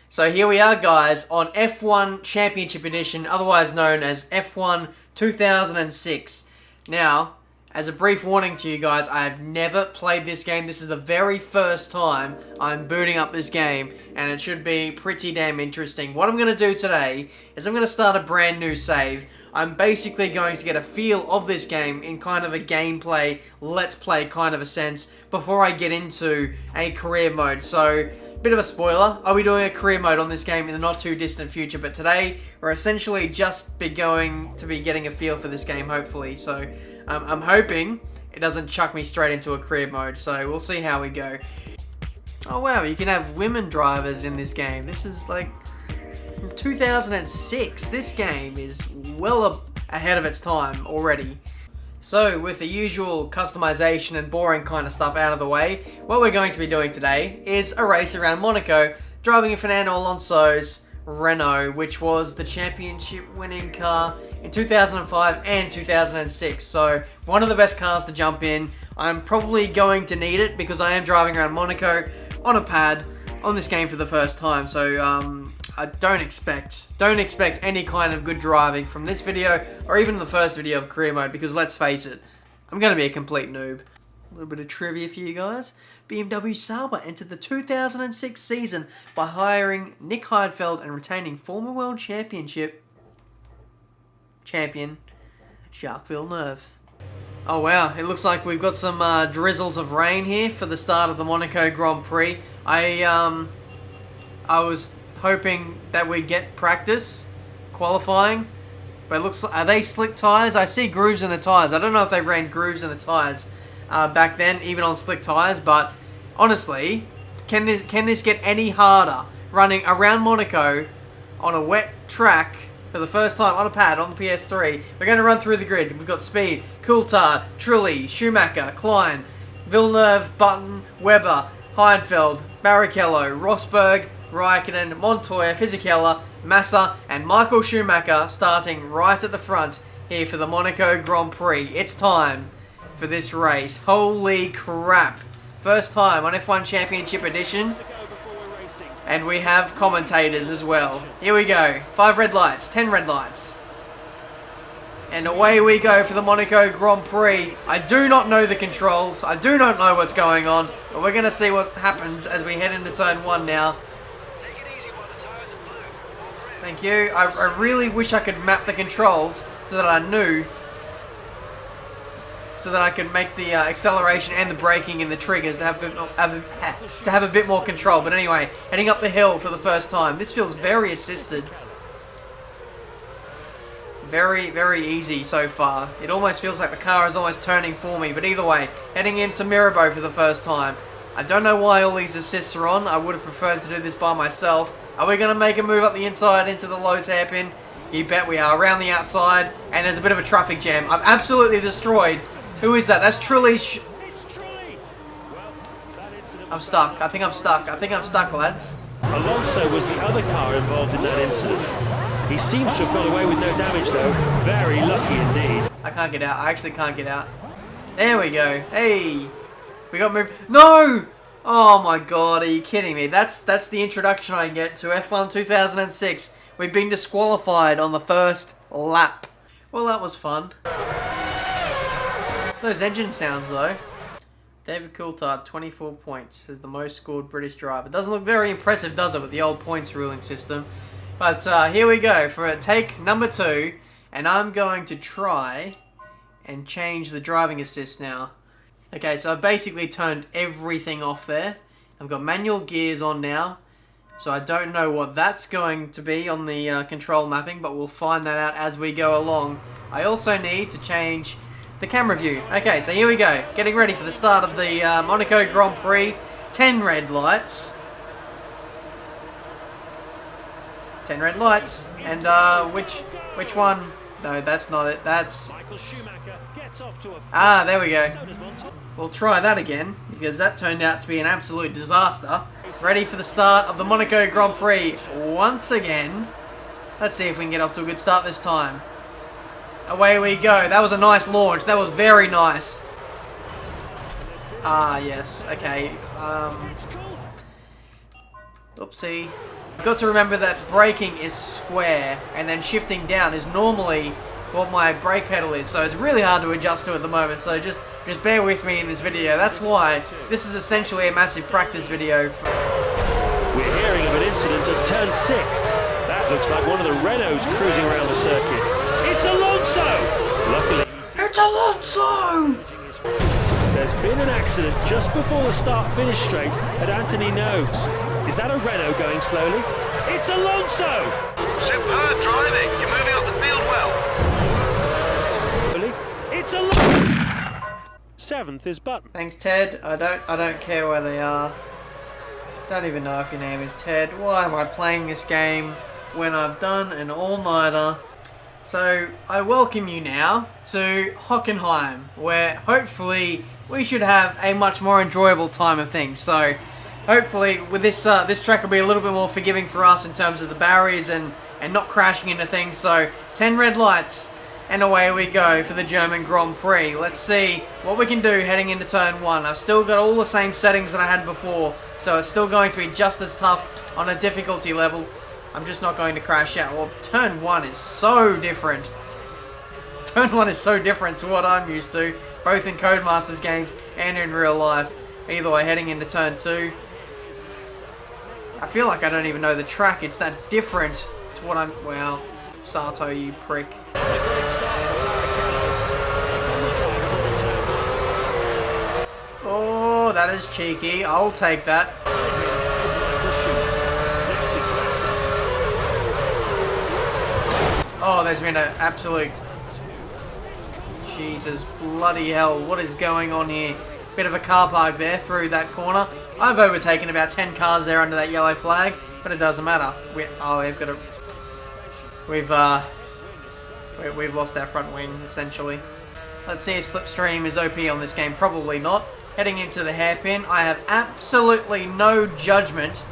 So here we are, guys, on F1 Championship Edition, otherwise known as F1 2006. Now, as a brief warning to you guys, I have never played this game. This is the very first time I'm booting up this game, and it should be pretty damn interesting. What I'm going to do today is I'm going to start a brand new save. I'm basically going to get a feel of this game in kind of a gameplay, let's play kind of a sense, before I get into a career mode. So, bit of a spoiler, I'll be doing a career mode on this game in the not too distant future, but today we're essentially just going to be getting a feel for this game, hopefully. So I'm hoping it doesn't chuck me straight into a career mode, so we'll see how we go. Oh wow, you can have women drivers in this game. This is like from 2006. This game is well ahead of its time already. So, with the usual customization and boring kind of stuff out of the way, what we're going to be doing today is a race around Monaco, driving in Fernando Alonso's Renault, which was the championship winning car in 2005 and 2006. So, one of the best cars to jump in. I'm probably going to need it because I am driving around Monaco on a pad on this game for the first time. So, I don't expect any kind of good driving from this video or even the first video of career mode, because let's face it, I'm going to be a complete noob. A little bit of trivia for you guys. BMW Sauber entered the 2006 season by hiring Nick Heidfeld and retaining former world championship champion Jacques Villeneuve. Oh wow, it looks like we've got some drizzles of rain here for the start of the Monaco Grand Prix. I was hoping that we'd get practice qualifying, but it looks like, are they slick tires? I see grooves in the tires. I don't know if they ran grooves in the tires back then, even on slick tires, but honestly, can this get any harder running around Monaco on a wet track for the first time on a pad on the PS3? We're going to run through the grid. We've got Speed, Coulthard, Trulli, Schumacher, Klein, Villeneuve, Button, Webber, Heidfeld, Barrichello, Rosberg, Raikkonen, Montoya, Fisichella, Massa, and Michael Schumacher starting right at the front here for the Monaco Grand Prix. It's time for this race. Holy crap. First time on F1 Championship Edition. And we have commentators as well. Here we go. 5 red lights, 10 red lights. And away we go for the Monaco Grand Prix. I do not know the controls. I do not know what's going on. But we're going to see what happens as we head into turn 1 now. Thank you. I really wish I could map the controls so that I knew, so that I could make the acceleration and the braking and the triggers to have a bit more control. But anyway, heading up the hill for the first time. This feels very assisted. Very, very easy so far. It almost feels like the car is almost turning for me. But either way, heading into Mirabeau for the first time. I don't know why all these assists are on. I would have preferred to do this by myself. Are we going to make a move up the inside into the low hairpin? You bet we are. Around the outside, and there's a bit of a traffic jam. I've absolutely destroyed. Who is that? That's Trulli. I'm stuck. I think I'm stuck. I think I'm stuck, lads. Alonso was the other car involved in that incident. He seems to have got away with no damage, though. Very lucky indeed. I can't get out. I actually can't get out. There we go. Hey. We got moved. No! Oh my god, are you kidding me? That's the introduction I get to F1 2006. We've been disqualified on the first lap. Well, that was fun. Those engine sounds, though. David Coulthard, 24 points, is the most scored British driver. Doesn't look very impressive, does it, with the old points ruling system? But here we go for take number 2. And I'm going to try and change the driving assist now. Okay, so I've basically turned everything off there. I've got manual gears on now. So I don't know what that's going to be on the control mapping, but we'll find that out as we go along. I also need to change the camera view. Okay, so here we go. Getting ready for the start of the Monaco Grand Prix. 10 red lights. 10 red lights. And which one? No, that's not it. That's... Ah, there we go. We'll try that again, because that turned out to be an absolute disaster. Ready for the start of the Monaco Grand Prix once again. Let's see if we can get off to a good start this time. Away we go. That was a nice launch. That was very nice. Ah, yes. Okay. Oopsie. You've got to remember that braking is square, and then shifting down is normally what my brake pedal is, so it's really hard to adjust to at the moment, so just bear with me in this video. That's why this is essentially a massive practice video. We're hearing of an incident at turn 6. That looks like one of the Renaults cruising around the circuit. It's Alonso! Luckily, It's Alonso! there's been an accident just before the start-finish straight at Anthony Noakes. Is that a Renault going slowly? It's Alonso! Superb driving. You're moving up the field well. It's Alonso! 7th is Button. Thanks, Ted. I don't care where they are. Don't even know if your name is Ted. Why am I playing this game when I've done an all-nighter? So, I welcome you now to Hockenheim, where hopefully we should have a much more enjoyable time of things. So, hopefully with this this track will be a little bit more forgiving for us in terms of the barriers and not crashing into things. So, 10 red lights. And away we go for the German Grand Prix. Let's see what we can do heading into turn 1. I've still got all the same settings that I had before, so it's still going to be just as tough on a difficulty level. I'm just not going to crash out. Well, turn 1 is so different. Turn 1 is so different to what I'm used to, both in Codemasters games and in real life. Either way, heading into turn 2. I feel like I don't even know the track. It's that different to what I'm... Well, Sato, you prick. Oh, that is cheeky. I'll take that. Oh, there's been an absolute... Jesus bloody hell. What is going on here? Bit of a car park there through that corner. I've overtaken about 10 cars there under that yellow flag, but it doesn't matter. We've lost our front wing, essentially. Let's see if Slipstream is OP on this game. Probably not. Heading into the hairpin, I have absolutely no judgment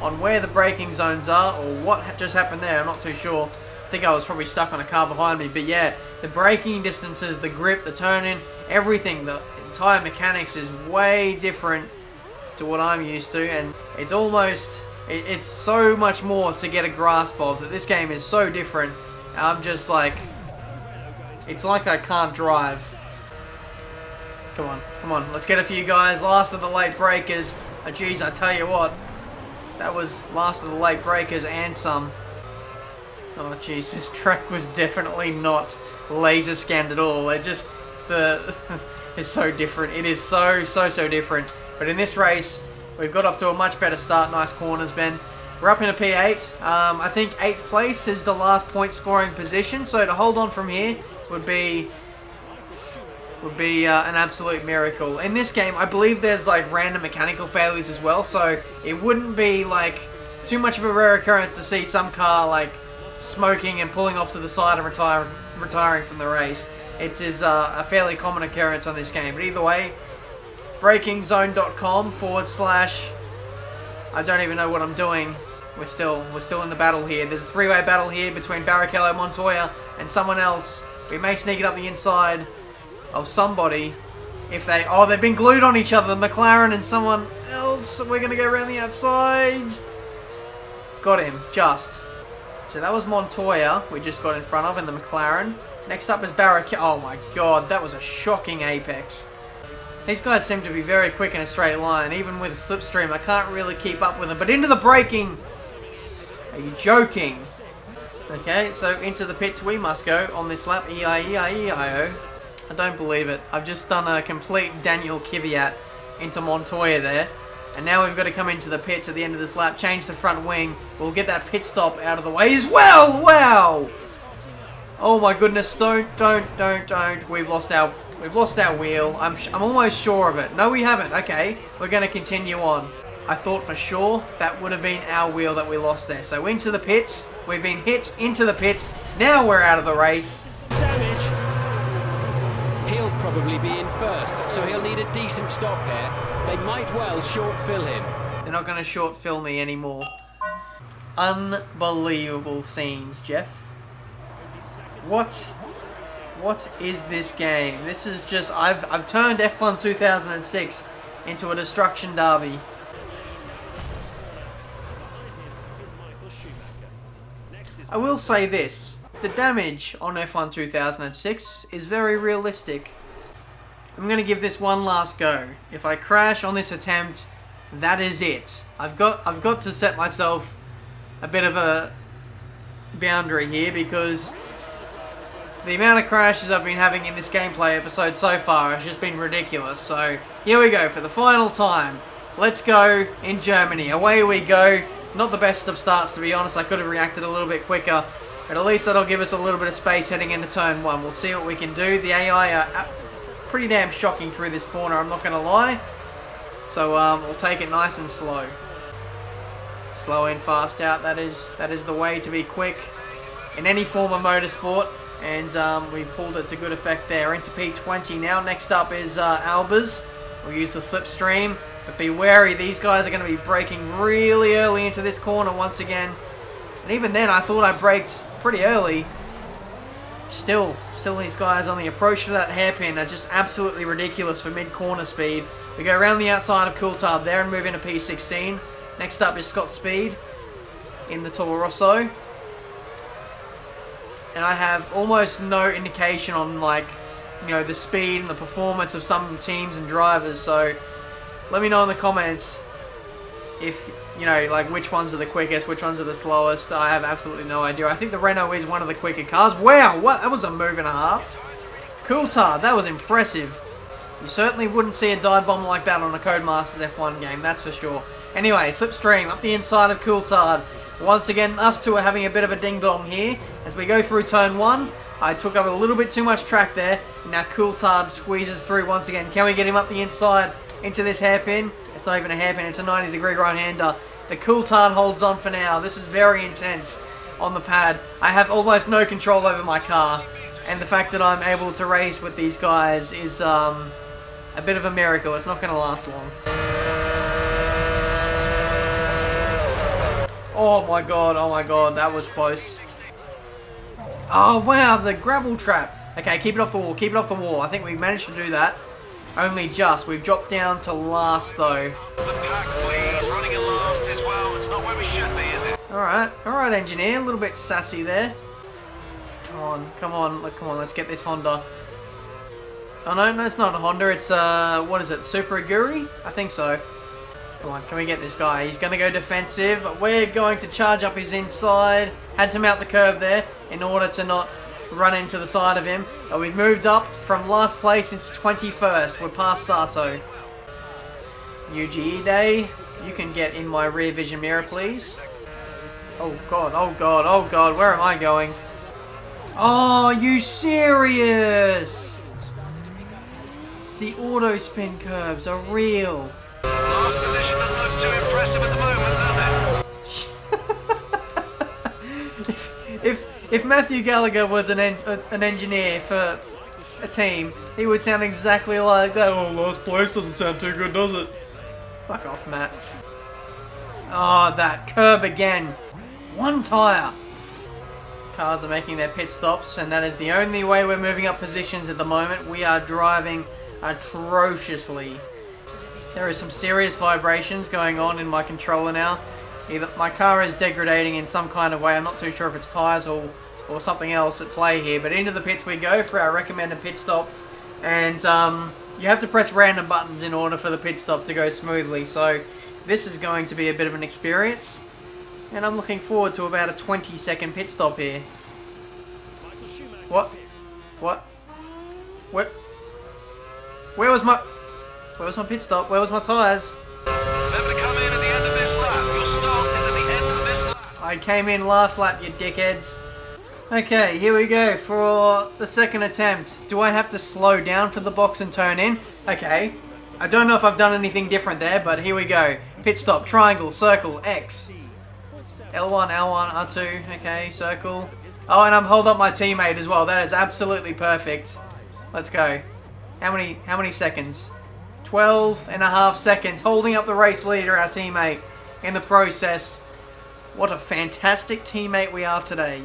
on where the braking zones are or what just happened there. I'm not too sure. I think I was probably stuck on a car behind me. But yeah, the braking distances, the grip, the turn-in, everything, the entire mechanics is way different to what I'm used to. And it's almost... It's so much more to get a grasp of that this game is so different. I'm just like... It's like I can't drive. Come on, come on. Let's get a few guys. Last of the late breakers. Oh, geez, I tell you what. That was last of the late breakers and some. Oh, jeez, this track was definitely not laser scanned at all. It just... It's so different. It is so different. But in this race... We've got off to a much better start. Nice corners, Ben. We're up in a P8. I think 8th place is the last point scoring position. So to hold on from here would be an absolute miracle. In this game, I believe there's like random mechanical failures as well. So it wouldn't be like too much of a rare occurrence to see some car like smoking and pulling off to the side and retiring from the race. It is a fairly common occurrence on this game. But either way, breakingzone.com / I don't even know what I'm doing. We're still in the battle here. There's a three-way battle here between Barrichello, Montoya, and someone else. We may sneak it up the inside of somebody. If they... Oh, they've been glued on each other. McLaren and someone else. We're going to go around the outside. Got him. Just. So that was Montoya we just got in front of in the McLaren. Next up is Barrichello. Oh my god, that was a shocking apex. These guys seem to be very quick in a straight line. Even with Slipstream, I can't really keep up with them. But into the braking! Are you joking? Okay, so into the pits we must go on this lap. E-I-E-I-E-I-O. I don't believe it. I've just done a complete Daniel Kvyat into Montoya there. And now we've got to come into the pits at the end of this lap. Change the front wing. We'll get that pit stop out of the way as well! Wow! Oh my goodness, don't. We've lost our wheel. I'm almost sure of it. No, we haven't. Okay, we're going to continue on. I thought for sure that would have been our wheel that we lost there. So into the pits. We've been hit into the pits. Now we're out of the race. Damage. He'll probably be in first, so he'll need a decent stop here. They might well short fill him. They're not going to short fill me anymore. Unbelievable scenes, Jeff. What is this game? This is just... I've turned F1 2006 into a destruction derby. I will say this. The damage on F1 2006 is very realistic. I'm going to give this one last go. If I crash on this attempt, that is it. I've got to set myself a bit of a boundary here because the amount of crashes I've been having in this gameplay episode so far has just been ridiculous. So here we go for the final time. Let's go in Germany. Away we go. Not the best of starts, to be honest. I could have reacted a little bit quicker, but at least that'll give us a little bit of space heading into turn 1. We'll see what we can do. The AI are pretty damn shocking through this corner, I'm not going to lie. So we'll take it nice and slow. Slow in, fast out. That is the way to be quick in any form of motorsport. And we pulled it to good effect there. Into P20 now. Next up is Albers. We'll use the slipstream. But be wary, these guys are going to be braking really early into this corner once again. And even then, I thought I braked pretty early. Still these guys on the approach to that hairpin are just absolutely ridiculous for mid-corner speed. We go around the outside of Coulthard there and move into P16. Next up is Scott Speed in the Toro Rosso. And I have almost no indication on, like, you know, the speed and the performance of some teams and drivers. So let me know in the comments if, you know, like, which ones are the quickest, which ones are the slowest. I have absolutely no idea. I think the Renault is one of the quicker cars. Wow, what? That was a move and a half. Coulthard, that was impressive. You certainly wouldn't see a dive bomb like that on a Codemasters F1 game, that's for sure. Anyway, slipstream up the inside of Coulthard. Once again, us two are having a bit of a ding-dong here. As we go through turn 1, I took up a little bit too much track there. Now Coulthard squeezes through once again. Can we get him up the inside into this hairpin? It's not even a hairpin, it's a 90-degree right-hander. The Coulthard holds on for now. This is very intense on the pad. I have almost no control over my car. And the fact that I'm able to race with these guys is a bit of a miracle. It's not going to last long. Oh my god, that was close. Oh wow, the gravel trap. Okay, keep it off the wall, keep it off the wall. I think we managed to do that. Only just. We've dropped down to last though. The pack, please. Running in last as well. It's not where we should be, is it? Alright, engineer. A little bit sassy there. Come on, let's get this Honda. Oh no, it's not a Honda, it's, what is it, Super Aguri? I think so. Come on, can we get this guy? He's going to go defensive. We're going to charge up his inside. Had to mount the curb there in order to not run into the side of him. But we've moved up from last place into 21st. We're past Sato. UGE Day, you can get in my rear vision mirror, please. Oh god, where am I going? Oh, you serious? The auto spin curbs are real. Last position doesn't look too impressive at the moment, does it? If Matthew Gallagher was an engineer for a team, he would sound exactly like that. Oh, last place doesn't sound too good, does it? Fuck off, Matt. Oh, that curb again. One tyre. Cars are making their pit stops, and that is the only way we're moving up positions at the moment. We are driving atrociously. There is some serious vibrations going on in my controller now. Either my car is degrading in some kind of way. I'm not too sure if it's tyres or something else at play here. But into the pits we go for our recommended pit stop. And you have to press random buttons in order for the pit stop to go smoothly. So this is going to be a bit of an experience. And I'm looking forward to about a 20-second pit stop here. What? Where was my pit stop? Where was my tyres? Remember to come in at the end of this lap. Your stop is at the end of this lap. I came in last lap, you dickheads. Okay, here we go for the second attempt. Do I have to slow down for the box and turn in? Okay. I don't know if I've done anything different there, but here we go. Pit stop, triangle, circle, X. L1, L1, R2, okay, circle. Oh, and I'm holding up my teammate as well. That is absolutely perfect. Let's go. How many seconds? 12.5 seconds. Holding up the race leader, our teammate, in the process. What a fantastic teammate we are today.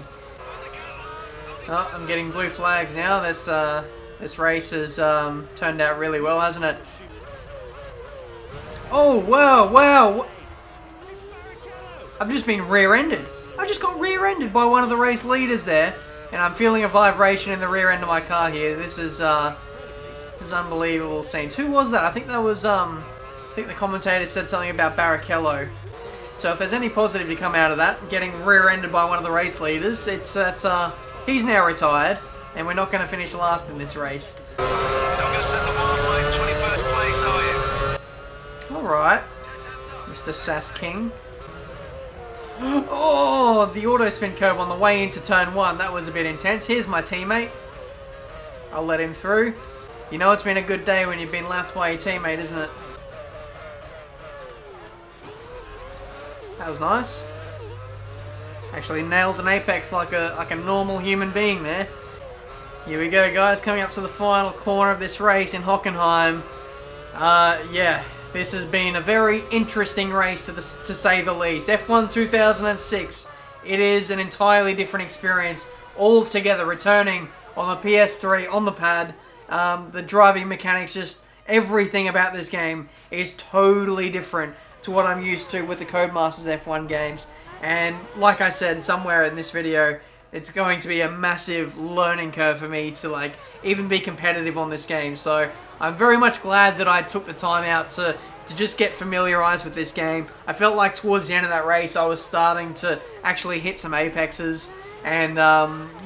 Oh, I'm getting blue flags now. This race has turned out really well, hasn't it? Oh, wow. I've just been rear-ended. I just got rear-ended by one of the race leaders there, and I'm feeling a vibration in the rear end of my car here. This is unbelievable scenes. Who was that? I think that was, I think the commentator said something about Barrichello. So if there's any positive to come out of that, getting rear-ended by one of the race leaders, it's that he's now retired, and we're not going to finish last in this race. You're not going to set the world away in 21st place, are you? Alright, Mr. Sass King. Oh, the auto spin curb on the way into turn 1. That was a bit intense. Here's my teammate. I'll let him through. You know it's been a good day when you've been lapped by your teammate, isn't it? That was nice. Actually nailed an apex like a normal human being there. Here we go, guys. Coming up to the final corner of this race in Hockenheim. Yeah, this has been a very interesting race to say the least. F1 2006. It is an entirely different experience altogether. Returning on the PS3 on the pad. The driving mechanics, just everything about this game is totally different to what I'm used to with the Codemasters F1 games. And like I said somewhere in this video, it's going to be a massive learning curve for me to like even be competitive on this game. So I'm very much glad that I took the time out to just get familiarized with this game. I felt like towards the end of that race I was starting to actually hit some apexes and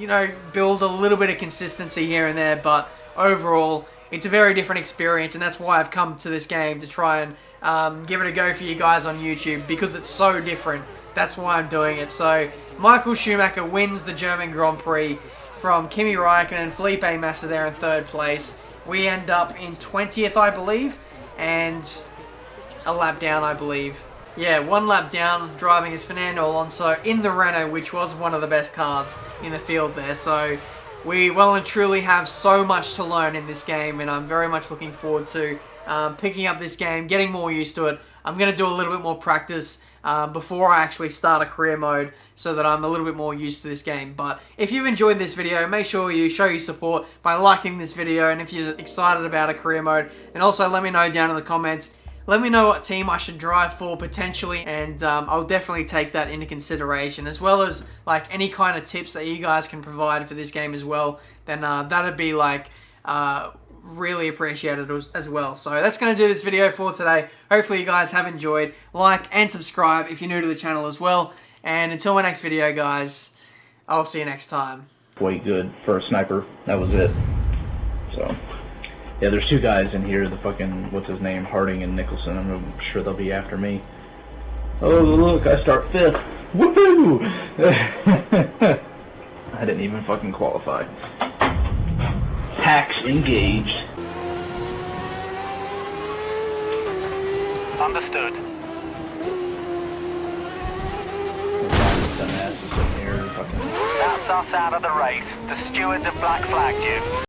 you know, build a little bit of consistency here and there, but overall it's a very different experience, and that's why I've come to this game to try and give it a go for you guys on YouTube, because it's so different. That's why I'm doing it. So Michael Schumacher wins the German Grand Prix from Kimi Räikkönen and Felipe Massa there in 3rd place. We end up in 20th, I believe, and a lap down, I believe. Yeah, 1 lap down, driving as Fernando Alonso in the Renault, which was one of the best cars in the field there. So we well and truly have so much to learn in this game, and I'm very much looking forward to picking up this game, getting more used to it. I'm going to do a little bit more practice before I actually start a career mode, so that I'm a little bit more used to this game. But if you've enjoyed this video, make sure you show your support by liking this video, and if you're excited about a career mode, then also let me know down in the comments. Let me know what team I should drive for potentially, and I'll definitely take that into consideration, as well as like any kind of tips that you guys can provide for this game as well. Then that'd be like really appreciated as well. So that's going to do this video for today. Hopefully you guys have enjoyed. Like and subscribe if you're new to the channel as well. And until my next video, guys, I'll see you next time. Way good for a sniper. That was it. So yeah, there's 2 guys in here, the fucking, what's his name, Harding and Nicholson. I'm sure they'll be after me. Oh, look, I start 5th. Woohoo! I didn't even fucking qualify. Hacks engaged. Understood. Dumbasses in here, fucking. That's us out of the race. The stewards have black flagged you.